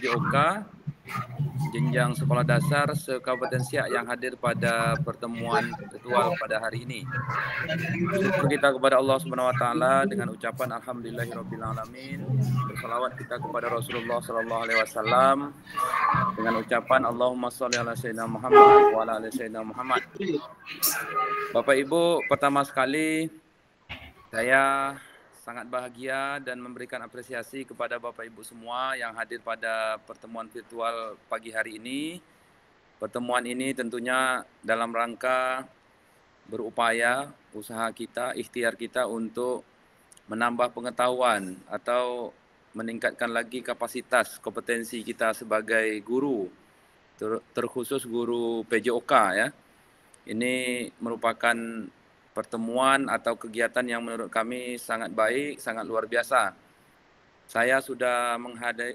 PJOK jenjang sekolah dasar se-Kabupaten Siak yang hadir pada pertemuan virtual pada hari ini. Syukur kita kepada Allah Subhanahu wa taala dengan ucapan alhamdulillahirabbil alamin. Bersalawat kita kepada Rasulullah sallallahu alaihi wasallam dengan ucapan Allahumma shalli ala sayyidina Muhammad wa ala ali sayyidina Muhammad. Bapak Ibu, pertama sekali saya sangat bahagia dan memberikan apresiasi kepada Bapak Ibu semua yang hadir pada pertemuan virtual pagi hari ini. Pertemuan ini tentunya dalam rangka berupaya usaha kita, ikhtiar kita untuk menambah pengetahuan atau meningkatkan lagi kapasitas kompetensi kita sebagai guru, terkhusus guru PJOK ya. Ini merupakan pertemuan atau kegiatan yang menurut kami sangat baik, sangat luar biasa. Saya sudah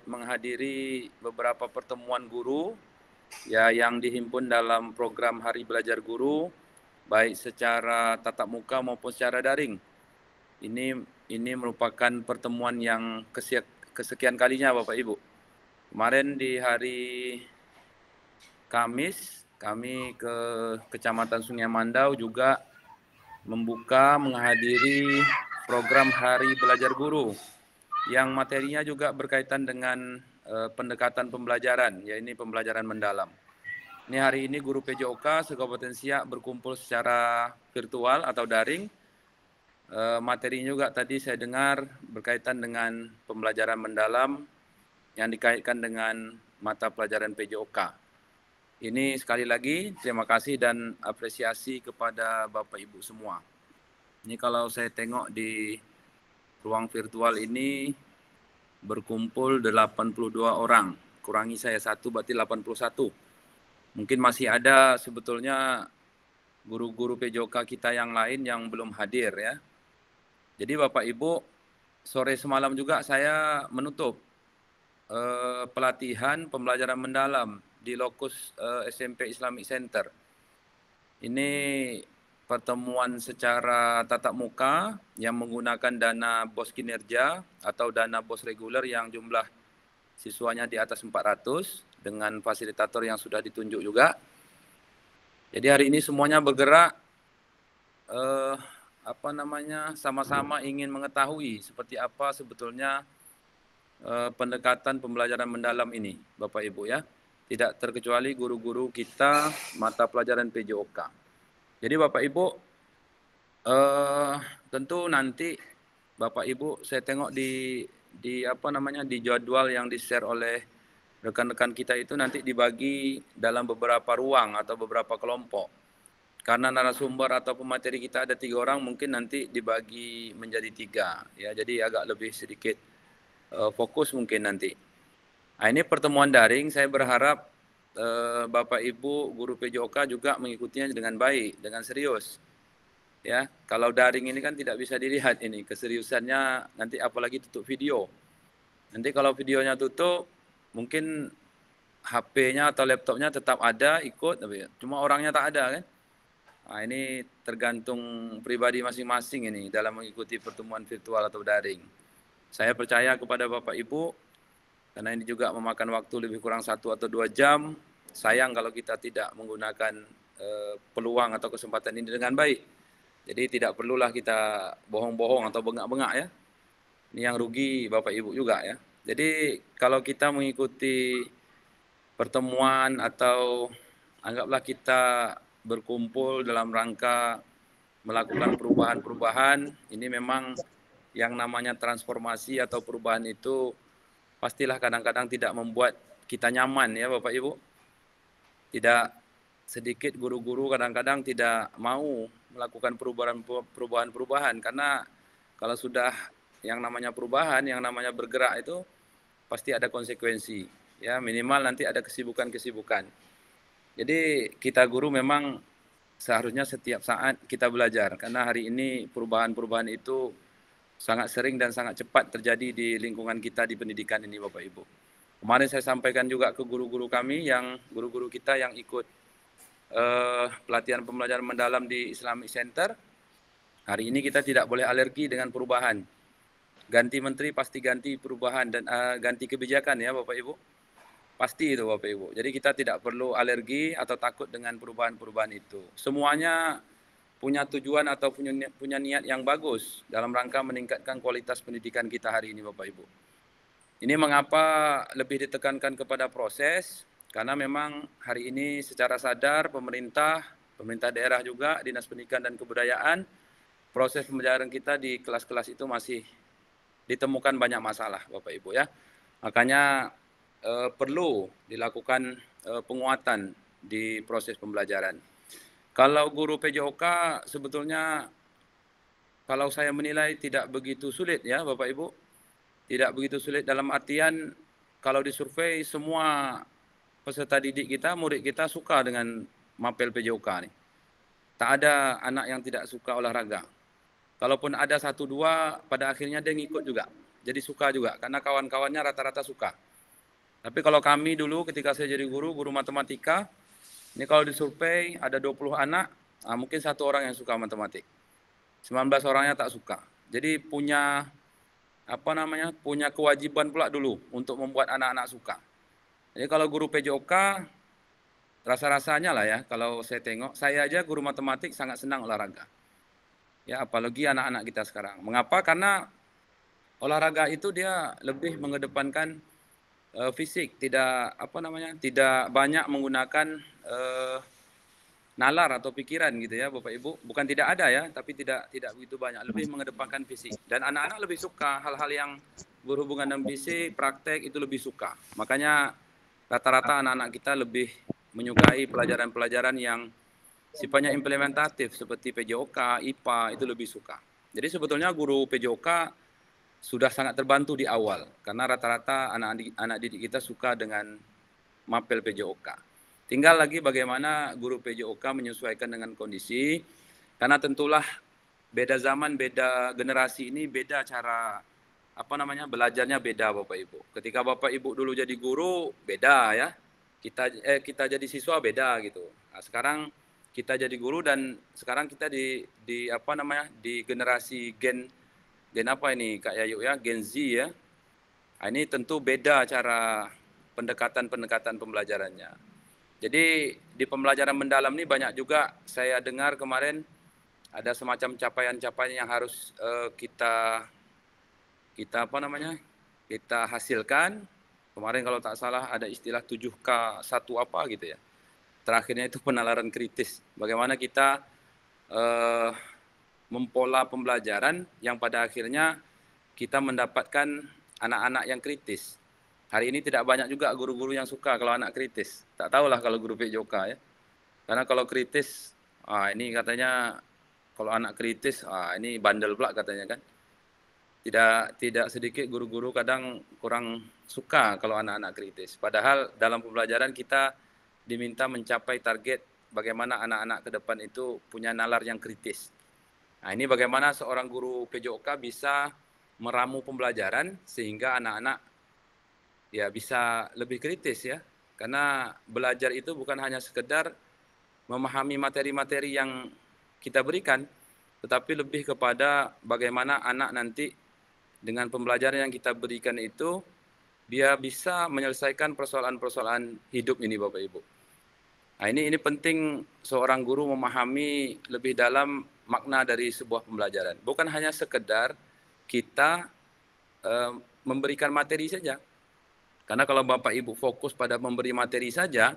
menghadiri beberapa pertemuan guru ya yang dihimpun dalam program Hari Belajar Guru, baik secara tatap muka maupun secara daring. Ini merupakan pertemuan yang kesekian kalinya Bapak Ibu. Kemarin di hari Kamis kami ke Kecamatan Sungai Mandau juga menghadiri program Hari Belajar Guru yang materinya juga berkaitan dengan pendekatan pembelajaran, yaitu pembelajaran mendalam. Ini hari ini guru PJOK se-Kabupaten Siak berkumpul secara virtual atau daring. Materinya juga tadi saya dengar berkaitan dengan pembelajaran mendalam yang dikaitkan dengan mata pelajaran PJOK. Ini sekali lagi terima kasih dan apresiasi kepada Bapak Ibu semua. Ini kalau saya tengok di ruang virtual ini berkumpul 82 orang. Kurangi saya 1 berarti 81. Mungkin masih ada sebetulnya guru-guru PJOK kita yang lain yang belum hadir ya. Jadi Bapak Ibu, sore semalam juga saya menutup pelatihan pembelajaran mendalam di lokus SMP Islamic Center. Ini pertemuan secara tatap muka yang menggunakan dana BOS kinerja atau dana BOS reguler yang jumlah siswanya di atas 400 dengan fasilitator yang sudah ditunjuk juga. Jadi hari ini semuanya bergerak sama-sama ingin mengetahui seperti apa sebetulnya pendekatan pembelajaran mendalam ini, Bapak Ibu ya. Tidak terkecuali guru-guru kita mata pelajaran PJOK. Jadi Bapak Ibu, tentu nanti Bapak Ibu saya tengok di jadwal yang di-share oleh rekan-rekan kita itu nanti dibagi dalam beberapa ruang atau beberapa kelompok. Karena narasumber atau pemateri kita ada 3 orang, mungkin nanti dibagi menjadi 3 ya. Jadi agak lebih sedikit fokus mungkin nanti. Nah, ini pertemuan daring, saya berharap Bapak Ibu guru PJOK juga mengikutinya dengan baik, dengan serius. Ya, kalau daring ini kan tidak bisa dilihat ini keseriusannya, nanti apalagi tutup video. Nanti kalau videonya tutup, mungkin HP-nya atau laptopnya tetap ada ikut, tapi cuma orangnya tak ada kan. Nah, ini tergantung pribadi masing-masing ini dalam mengikuti pertemuan virtual atau daring. Saya percaya kepada Bapak Ibu, karena ini juga memakan waktu lebih kurang 1 atau 2 jam. Sayang kalau kita tidak menggunakan peluang atau kesempatan ini dengan baik. Jadi tidak perlulah kita bohong-bohong atau bengak-bengak ya. Ini yang rugi Bapak Ibu juga ya. Jadi kalau kita mengikuti pertemuan atau anggaplah kita berkumpul dalam rangka melakukan perubahan-perubahan, ini memang yang namanya transformasi atau perubahan itu pastilah kadang-kadang tidak membuat kita nyaman ya Bapak Ibu. Tidak sedikit guru-guru kadang-kadang tidak mau melakukan perubahan-perubahan karena kalau sudah yang namanya perubahan, yang namanya bergerak itu pasti ada konsekuensi. Ya, minimal nanti ada kesibukan-kesibukan. Jadi kita guru memang seharusnya setiap saat kita belajar karena hari ini perubahan-perubahan itu sangat sering dan sangat cepat terjadi di lingkungan kita di pendidikan ini Bapak Ibu. Kemarin saya sampaikan juga ke guru-guru kami guru-guru kita yang ikut pelatihan pembelajaran mendalam di Islamic Center. Hari ini kita tidak boleh alergi dengan perubahan. Ganti menteri pasti ganti perubahan dan ganti kebijakan ya Bapak Ibu. Pasti itu Bapak Ibu. Jadi kita tidak perlu alergi atau takut dengan perubahan-perubahan itu. Semuanya punya tujuan atau punya niat yang bagus dalam rangka meningkatkan kualitas pendidikan kita hari ini Bapak Ibu. Ini mengapa lebih ditekankan kepada proses, karena memang hari ini secara sadar pemerintah daerah juga, Dinas Pendidikan dan Kebudayaan, proses pembelajaran kita di kelas-kelas itu masih ditemukan banyak masalah Bapak Ibu ya. Makanya perlu dilakukan penguatan di proses pembelajaran. Kalau guru PJOK sebetulnya kalau saya menilai tidak begitu sulit ya Bapak Ibu. Tidak begitu sulit dalam artian kalau disurvei semua peserta didik kita, murid kita suka dengan mapel PJOK nih. Tak ada anak yang tidak suka olahraga. Kalaupun ada satu dua, pada akhirnya dia ngikut juga. Jadi suka juga, karena kawan-kawannya rata-rata suka. Tapi kalau kami dulu ketika saya jadi guru matematika, ini kalau disurvei ada 20 anak, mungkin satu orang yang suka matematik. 19 orangnya tak suka. Jadi punya punya kewajiban pula dulu untuk membuat anak-anak suka. Jadi kalau guru PJOK, rasa-rasanya lah ya, kalau saya tengok, saya aja guru matematik sangat senang olahraga. Ya, apalagi anak-anak kita sekarang. Mengapa? Karena olahraga itu dia lebih mengedepankan fisik, tidak banyak menggunakan nalar atau pikiran gitu ya Bapak Ibu. Bukan tidak ada ya, tapi tidak begitu banyak, lebih mengedepankan fisik. Dan anak-anak lebih suka hal-hal yang berhubungan dengan fisik, praktek itu lebih suka. Makanya rata-rata anak-anak kita lebih menyukai pelajaran-pelajaran yang sifatnya implementatif seperti PJOK, IPA itu lebih suka. Jadi sebetulnya guru PJOK sudah sangat terbantu di awal karena rata-rata anak didik kita suka dengan mapel PJOK. Tinggal lagi bagaimana guru PJOK menyesuaikan dengan kondisi, karena tentulah beda zaman, beda generasi ini, beda cara belajarnya beda Bapak Ibu. Ketika Bapak Ibu dulu jadi guru beda ya, kita jadi siswa beda gitu. Nah, sekarang kita jadi guru dan sekarang kita di generasi gen apa ini Kak Yayu ya, Gen Z ya. Nah, ini tentu beda cara pendekatan pembelajarannya. Jadi di pembelajaran mendalam ini banyak juga saya dengar kemarin ada semacam capaian-capaian yang harus kita hasilkan. Kemarin kalau tak salah ada istilah 7K 1 apa gitu ya. Terakhirnya itu penalaran kritis. Bagaimana kita mempola pembelajaran yang pada akhirnya kita mendapatkan anak-anak yang kritis. Hari ini tidak banyak juga guru-guru yang suka kalau anak kritis. Tak tahulah kalau guru PJOK ya. Karena kalau kritis, ini katanya kalau anak kritis, ini bandel pula katanya kan. Tidak sedikit guru-guru kadang kurang suka kalau anak-anak kritis. Padahal dalam pembelajaran kita diminta mencapai target bagaimana anak-anak ke depan itu punya nalar yang kritis. Nah, ini bagaimana seorang guru PJOK bisa meramu pembelajaran sehingga anak-anak ya bisa lebih kritis ya. Karena belajar itu bukan hanya sekedar memahami materi-materi yang kita berikan, tetapi lebih kepada bagaimana anak nanti dengan pembelajaran yang kita berikan itu dia bisa menyelesaikan persoalan-persoalan hidup ini Bapak Ibu. Nah, ini penting seorang guru memahami lebih dalam makna dari sebuah pembelajaran. Bukan hanya sekedar kita memberikan materi saja. Karena kalau Bapak Ibu fokus pada memberi materi saja,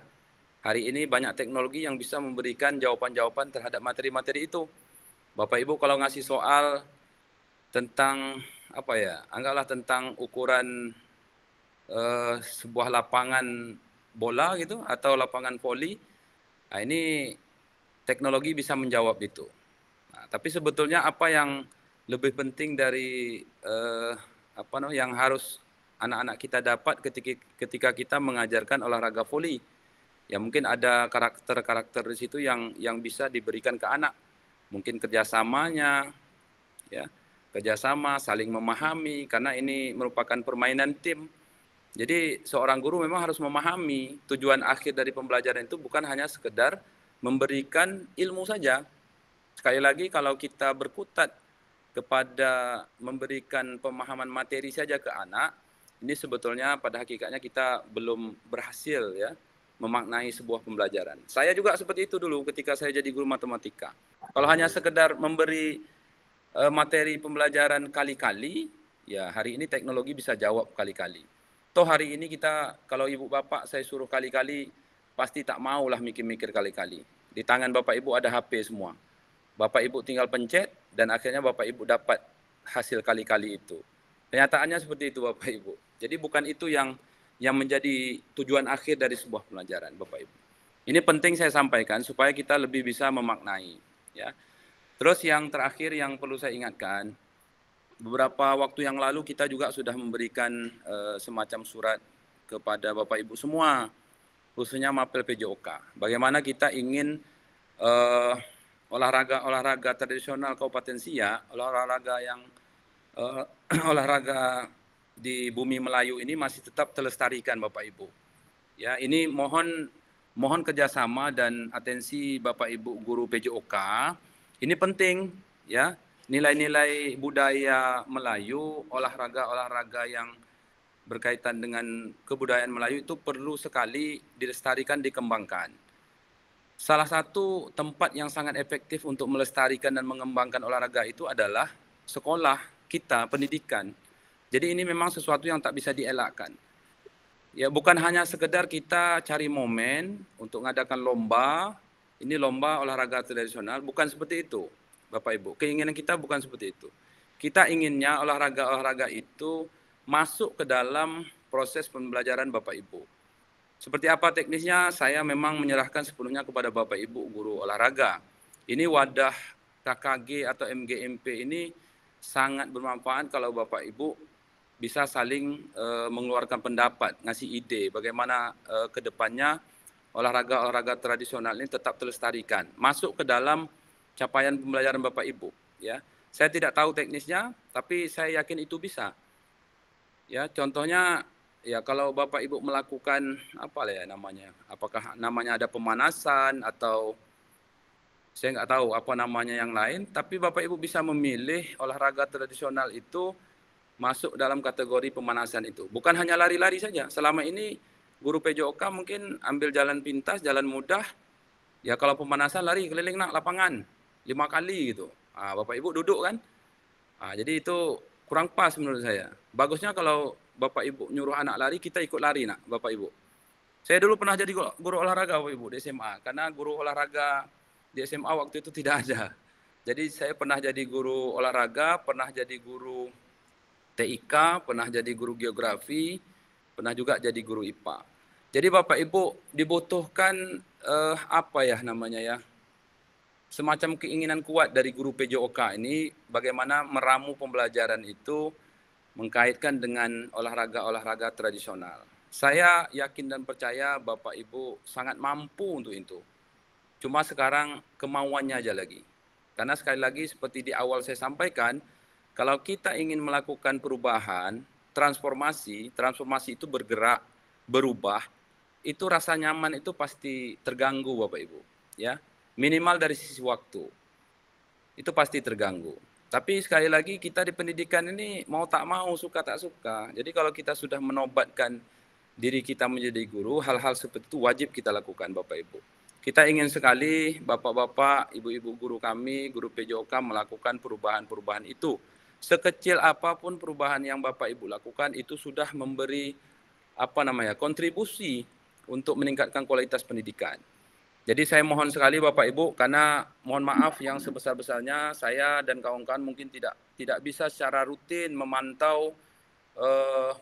hari ini banyak teknologi yang bisa memberikan jawaban-jawaban terhadap materi-materi itu. Bapak Ibu kalau ngasih soal tentang anggaplah tentang ukuran sebuah lapangan bola gitu atau lapangan voli, nah ini teknologi bisa menjawab itu. Nah, tapi sebetulnya apa yang lebih penting dari yang harus anak-anak kita dapat ketika kita mengajarkan olahraga voli, ya mungkin ada karakter-karakter di situ yang bisa diberikan ke anak, mungkin kerjasamanya, ya kerjasama, saling memahami, karena ini merupakan permainan tim. Jadi seorang guru memang harus memahami tujuan akhir dari pembelajaran itu bukan hanya sekedar memberikan ilmu saja. Sekali lagi kalau kita berkutat kepada memberikan pemahaman materi saja ke anak, ini sebetulnya pada hakikatnya kita belum berhasil ya memaknai sebuah pembelajaran. Saya juga seperti itu dulu ketika saya jadi guru matematika. Kalau hanya sekedar memberi materi pembelajaran kali-kali, ya hari ini teknologi bisa jawab kali-kali. Toh hari ini kita, kalau ibu bapak saya suruh kali-kali, pasti tak maulah mikir-mikir kali-kali. Di tangan bapak ibu ada HP semua. Bapak ibu tinggal pencet dan akhirnya bapak ibu dapat hasil kali-kali itu. Kenyataannya seperti itu bapak ibu. Jadi bukan itu yang menjadi tujuan akhir dari sebuah pelajaran bapak ibu. Ini penting saya sampaikan supaya kita lebih bisa memaknai ya. Terus yang terakhir yang perlu saya ingatkan, beberapa waktu yang lalu kita juga sudah memberikan semacam surat kepada Bapak Ibu semua, khususnya Mapel PJOK. Bagaimana kita ingin olahraga tradisional Kabupaten Siak, olahraga yang olahraga di bumi Melayu ini masih tetap terlestarikan Bapak Ibu. Ya, ini mohon kerjasama dan atensi Bapak Ibu guru PJOK. Ini penting ya, nilai-nilai budaya Melayu, olahraga-olahraga yang berkaitan dengan kebudayaan Melayu itu perlu sekali dilestarikan, dikembangkan. Salah satu tempat yang sangat efektif untuk melestarikan dan mengembangkan olahraga itu adalah sekolah kita, pendidikan. Jadi ini memang sesuatu yang tak bisa dielakkan. Ya, bukan hanya sekedar kita cari momen untuk mengadakan lomba, ini lomba olahraga tradisional, bukan seperti itu, Bapak Ibu. Keinginan kita bukan seperti itu. Kita inginnya olahraga-olahraga itu masuk ke dalam proses pembelajaran Bapak Ibu. Seperti apa teknisnya, saya memang menyerahkan sepenuhnya kepada Bapak Ibu guru olahraga. Ini wadah KKG atau MGMP ini sangat bermanfaat kalau Bapak Ibu bisa saling mengeluarkan pendapat, ngasih ide bagaimana ke depannya olahraga-olahraga tradisional ini tetap terlestarikan, masuk ke dalam capaian pembelajaran Bapak Ibu. Ya, saya tidak tahu teknisnya, tapi saya yakin itu bisa. Ya, contohnya ya kalau Bapak Ibu melakukan apa ya namanya, apakah namanya ada pemanasan atau saya nggak tahu apa namanya yang lain, tapi Bapak Ibu bisa memilih olahraga tradisional itu masuk dalam kategori pemanasan itu. Bukan hanya lari-lari saja. Selama ini guru PJOK mungkin ambil jalan pintas, jalan mudah. Ya kalau pemanasan lari keliling nak lapangan 5 kali gitu. Bapak Ibu duduk kan. Jadi itu kurang pas menurut saya. Bagusnya kalau Bapak Ibu nyuruh anak lari, kita ikut lari nak Bapak Ibu. Saya dulu pernah jadi guru olahraga Bapak Ibu di SMA. Karena guru olahraga di SMA waktu itu tidak ada. Jadi saya pernah jadi guru olahraga, pernah jadi guru TIK, pernah jadi guru geografi, pernah juga jadi guru IPA. Jadi Bapak Ibu dibutuhkan apa ya namanya ya, semacam keinginan kuat dari guru PJOK ini bagaimana meramu pembelajaran itu mengkaitkan dengan olahraga-olahraga tradisional. Saya yakin dan percaya Bapak Ibu sangat mampu untuk itu. Cuma sekarang kemauannya aja lagi. Karena sekali lagi seperti di awal saya sampaikan, kalau kita ingin melakukan perubahan, transformasi itu bergerak, berubah, itu rasa nyaman itu pasti terganggu Bapak Ibu. Ya, minimal dari sisi waktu, itu pasti terganggu. Tapi sekali lagi kita di pendidikan ini mau tak mau, suka tak suka. Jadi kalau kita sudah menobatkan diri kita menjadi guru, hal-hal seperti itu wajib kita lakukan Bapak Ibu. Kita ingin sekali Bapak-Bapak, Ibu-Ibu guru kami, guru PJOK melakukan perubahan-perubahan itu. Sekecil apapun perubahan yang Bapak Ibu lakukan itu sudah memberi kontribusi untuk meningkatkan kualitas pendidikan. Jadi saya mohon sekali Bapak Ibu, karena mohon maaf yang sebesar-besarnya saya dan kawan-kawan mungkin tidak bisa secara rutin memantau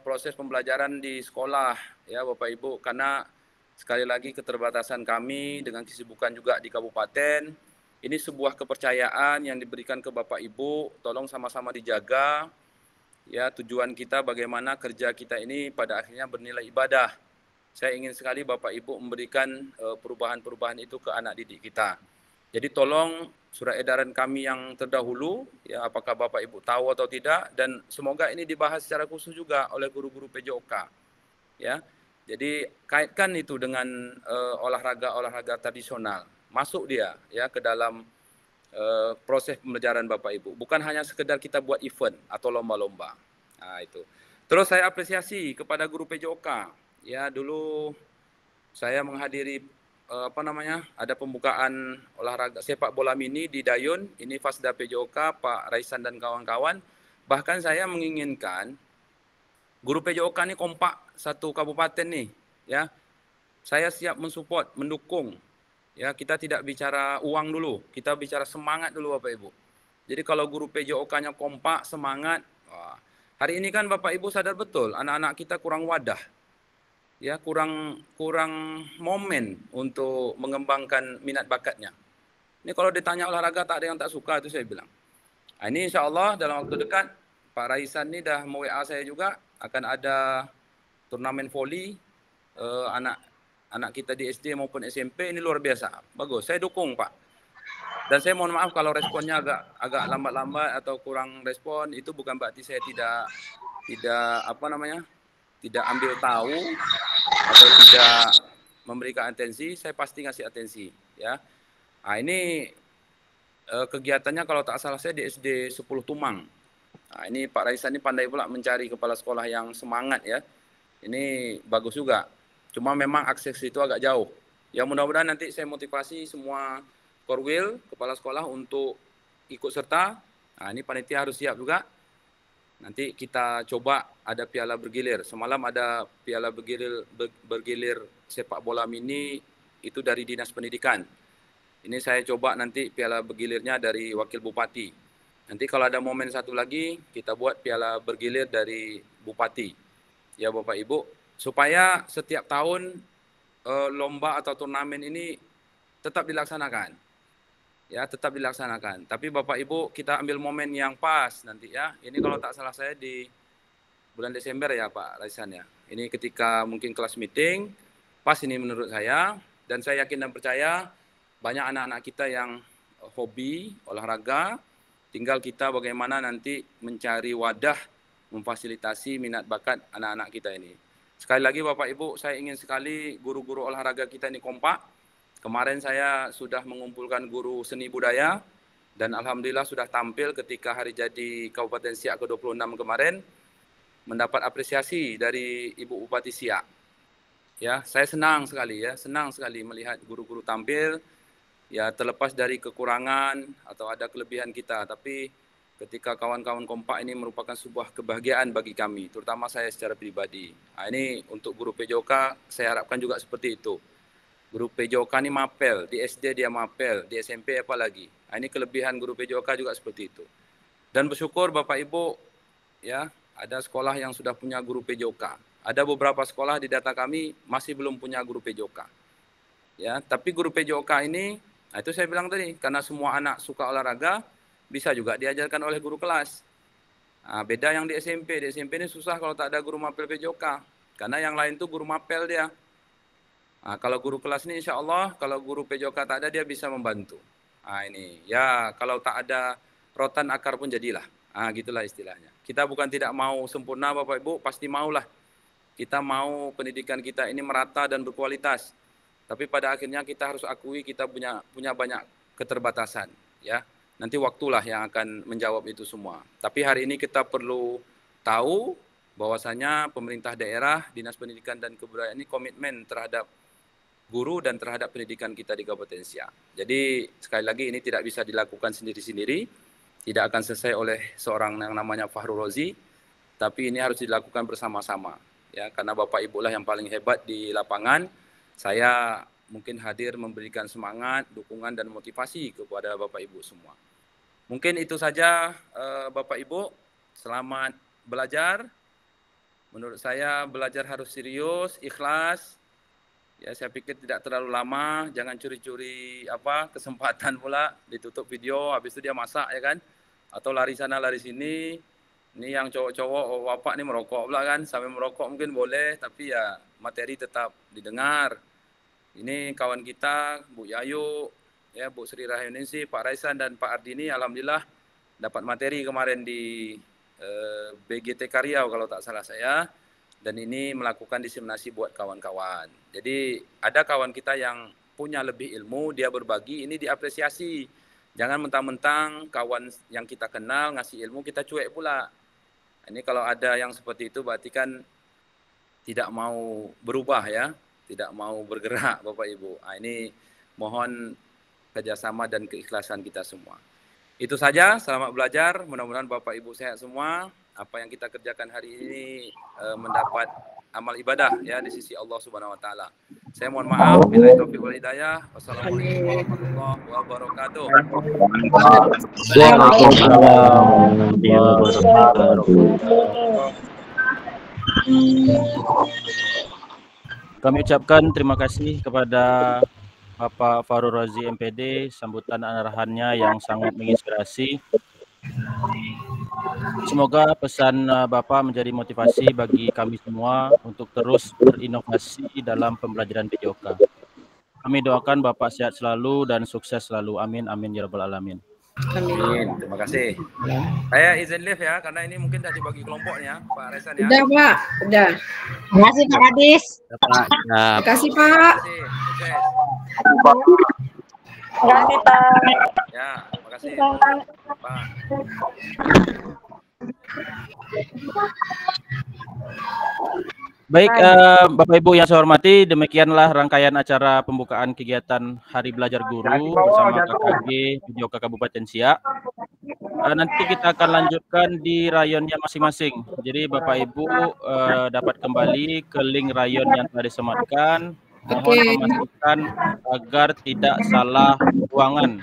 proses pembelajaran di sekolah ya Bapak Ibu, karena sekali lagi keterbatasan kami dengan kesibukan juga di kabupaten. Ini sebuah kepercayaan yang diberikan ke Bapak Ibu, tolong sama-sama dijaga. Ya, tujuan kita bagaimana kerja kita ini pada akhirnya bernilai ibadah. Saya ingin sekali Bapak Ibu memberikan perubahan-perubahan itu ke anak didik kita. Jadi tolong surat edaran kami yang terdahulu, ya apakah Bapak Ibu tahu atau tidak, dan semoga ini dibahas secara khusus juga oleh guru-guru PJOK. Ya, jadi kaitkan itu dengan olahraga-olahraga tradisional, masuk dia ya ke dalam proses pembelajaran Bapak Ibu. Bukan hanya sekedar kita buat event atau lomba-lomba. Nah itu. Terus saya apresiasi kepada guru PJOK. Ya, dulu saya menghadiri ada pembukaan olahraga sepak bola mini di Dayun, ini Fasda PJOK, Pak Raisan dan kawan-kawan. Bahkan saya menginginkan guru PJOK ini kompak satu kabupaten nih, ya. Saya siap mensupport, mendukung. Ya, kita tidak bicara uang dulu, kita bicara semangat dulu Bapak Ibu. Jadi kalau guru PJOK-nya kompak, semangat, wah. Hari ini kan Bapak Ibu sadar betul, anak-anak kita kurang wadah. Ya, kurang momen untuk mengembangkan minat bakatnya. Ini kalau ditanya olahraga tak ada yang tak suka, itu saya bilang. Nah, ini insya Allah dalam waktu dekat Pak Raisan ini dah me-WA saya juga akan ada turnamen voli anak anak kita di SD maupun SMP, ini luar biasa. Bagus, saya dukung Pak. Dan saya mohon maaf kalau responnya agak lambat-lambat atau kurang respon, itu bukan berarti saya tidak tidak ambil tahu atau tidak memberikan atensi. Saya pasti ngasih atensi, ya. Nah, ini kegiatannya kalau tak salah saya di SD 10 Tumang. Nah, ini Pak Raisan ini pandai pula mencari kepala sekolah yang semangat, ya. Ini bagus juga. Cuma memang akses itu agak jauh. Ya, mudah-mudahan nanti saya motivasi semua korwil kepala sekolah untuk ikut serta. Nah, ini panitia harus siap juga. Nanti kita coba ada piala bergilir. Semalam ada piala bergilir sepak bola mini itu dari Dinas Pendidikan. Ini saya coba nanti piala bergilirnya dari Wakil Bupati. Nanti kalau ada momen satu lagi, kita buat piala bergilir dari Bupati. Ya Bapak Ibu, supaya setiap tahun lomba atau turnamen ini tetap dilaksanakan. Ya, tetap dilaksanakan. Tapi Bapak Ibu, kita ambil momen yang pas nanti ya. Ini kalau tak salah saya di bulan Desember ya Pak Raisan ya. Ini ketika mungkin kelas meeting, pas ini menurut saya. Dan saya yakin dan percaya banyak anak-anak kita yang hobi olahraga. Tinggal kita bagaimana nanti mencari wadah, memfasilitasi minat bakat anak-anak kita ini. Sekali lagi Bapak Ibu, saya ingin sekali guru-guru olahraga kita ini kompak. Kemarin saya sudah mengumpulkan guru seni budaya dan alhamdulillah sudah tampil ketika hari jadi Kabupaten Siak ke-26 kemarin, mendapat apresiasi dari Ibu Bupati Siak. Ya, saya senang sekali melihat guru-guru tampil. Ya, terlepas dari kekurangan atau ada kelebihan kita, tapi ketika kawan-kawan kompak ini merupakan sebuah kebahagiaan bagi kami, terutama saya secara pribadi. Nah, ini untuk guru PJOK saya harapkan juga seperti itu. Guru PJOK ini mapel, di SD dia mapel, di SMP apalagi. Nah, ini kelebihan guru PJOK juga seperti itu. Dan bersyukur Bapak Ibu, ya, ada sekolah yang sudah punya guru PJOK. Ada beberapa sekolah di data kami masih belum punya guru PJOK. Ya, tapi guru PJOK ini, nah itu saya bilang tadi, karena semua anak suka olahraga, bisa juga diajarkan oleh guru kelas. Nah, beda yang di SMP. Di SMP ini susah kalau tak ada guru mapel PJOK. Karena yang lain tuh guru mapel dia. Nah, kalau guru kelas ini insya Allah, kalau guru PJOK tak ada, dia bisa membantu. Nah, ini, ya kalau tak ada rotan akar pun jadilah. Nah, gitulah istilahnya. Kita bukan tidak mau sempurna Bapak Ibu, pasti maulah. Kita mau pendidikan kita ini merata dan berkualitas. Tapi pada akhirnya kita harus akui kita punya banyak keterbatasan. Ya, nanti waktulah yang akan menjawab itu semua. Tapi hari ini kita perlu tahu bahwasanya pemerintah daerah, Dinas Pendidikan dan Kebudayaan ini komitmen terhadap guru dan terhadap pendidikan kita di Kabupaten Siak. Jadi sekali lagi ini tidak bisa dilakukan sendiri-sendiri, tidak akan selesai oleh seorang yang namanya Fahrul Rozi, tapi ini harus dilakukan bersama-sama. Ya, karena Bapak Ibu lah yang paling hebat di lapangan. Saya mungkin hadir memberikan semangat, dukungan dan motivasi kepada Bapak Ibu semua. Mungkin itu saja Bapak Ibu. Selamat belajar. Menurut saya belajar harus serius, ikhlas. Ya, saya pikir tidak terlalu lama, jangan curi-curi kesempatan pula, ditutup video, habis itu dia masak ya kan, atau lari sana lari sini. Ini yang cowok-cowok, bapak nih merokok pula kan, sampai merokok mungkin boleh, tapi ya materi tetap didengar. Ini kawan kita, Bu Yayu, ya Bu Sri Rahyuningsi, Pak Raisan dan Pak Ardini, alhamdulillah dapat materi kemarin di BGT Karyau kalau tak salah saya. Dan ini melakukan diseminasi buat kawan-kawan. Jadi ada kawan kita yang punya lebih ilmu, dia berbagi, ini diapresiasi. Jangan mentang-mentang kawan yang kita kenal ngasih ilmu, kita cuek pula. Ini kalau ada yang seperti itu berarti kan tidak mau berubah ya, tidak mau bergerak Bapak Ibu. Nah, ini mohon kerjasama dan keikhlasan kita semua. Itu saja, selamat belajar. Mudah-mudahan Bapak Ibu sehat semua. Apa yang kita kerjakan hari ini mendapat amal ibadah ya di sisi Allah Subhanahu wa taala. Saya mohon maaf, billahi taufiq wal hidayah. Wassalamualaikum warahmatullahi wabarakatuh. Waalaikumsalam warahmatullahi wabarakatuh. Kami ucapkan terima kasih kepada Bapak Farul Razi MPD, sambutan arahannya yang sangat menginspirasi. Semoga pesan Bapak menjadi motivasi bagi kami semua untuk terus berinovasi dalam pembelajaran PJOK. Kami doakan Bapak sehat selalu dan sukses selalu. Amin, amin ya rabbal alamin. Amin. Terima kasih. Saya izin live ya, karena ini mungkin sudah dibagi kelompoknya, Pak Resan ya. Udah, Pak. Udah. Terima kasih Pak Kadis. Terima kasih, Pak. Terima kasih. Sukses. Terima kasih Pak. Ya, terima kasih. Pak. Baik, Bapak Ibu yang saya hormati, demikianlah rangkaian acara pembukaan kegiatan Hari Belajar Guru bersama KKG PJOK Kabupaten Siak. Nanti kita akan lanjutkan di rayonnya masing-masing. Jadi Bapak Ibu dapat kembali ke link rayon yang telah disematkan. Mohon memastikan agar tidak salah ruangan.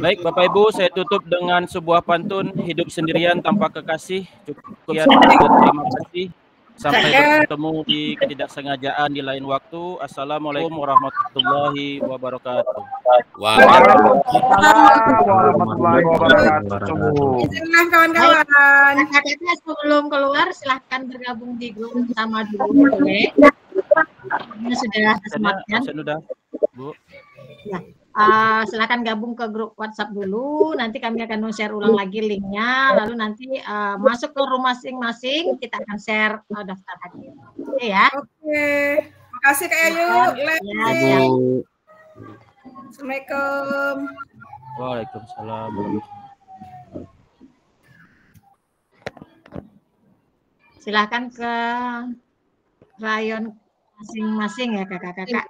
Baik Bapak Ibu, saya tutup dengan sebuah pantun, hidup sendirian tanpa kekasih. Cukup, terima kasih. Sampai bertemu di ketidaksengajaan di lain waktu. Assalamualaikum warahmatullahi wabarakatuh. Waalaikumsalam warahmatullahi wabarakatuh. Bismillah kawan-kawan. Kakaknya sebelum keluar silahkan bergabung di grup bersama dulu, boleh? Ini sudah disematkan. Sudah, Bu. Ya. Silakan gabung ke grup WhatsApp dulu. Nanti kami akan share ulang lagi linknya. Lalu nanti masuk ke rumah masing-masing. Kita akan share daftar hadir. Oke ya. Oke. Makasih Kak Ayu. Ya, Assalamualaikum. Waalaikumsalam. Silakan ke rayon masing-masing ya kakak-kakak.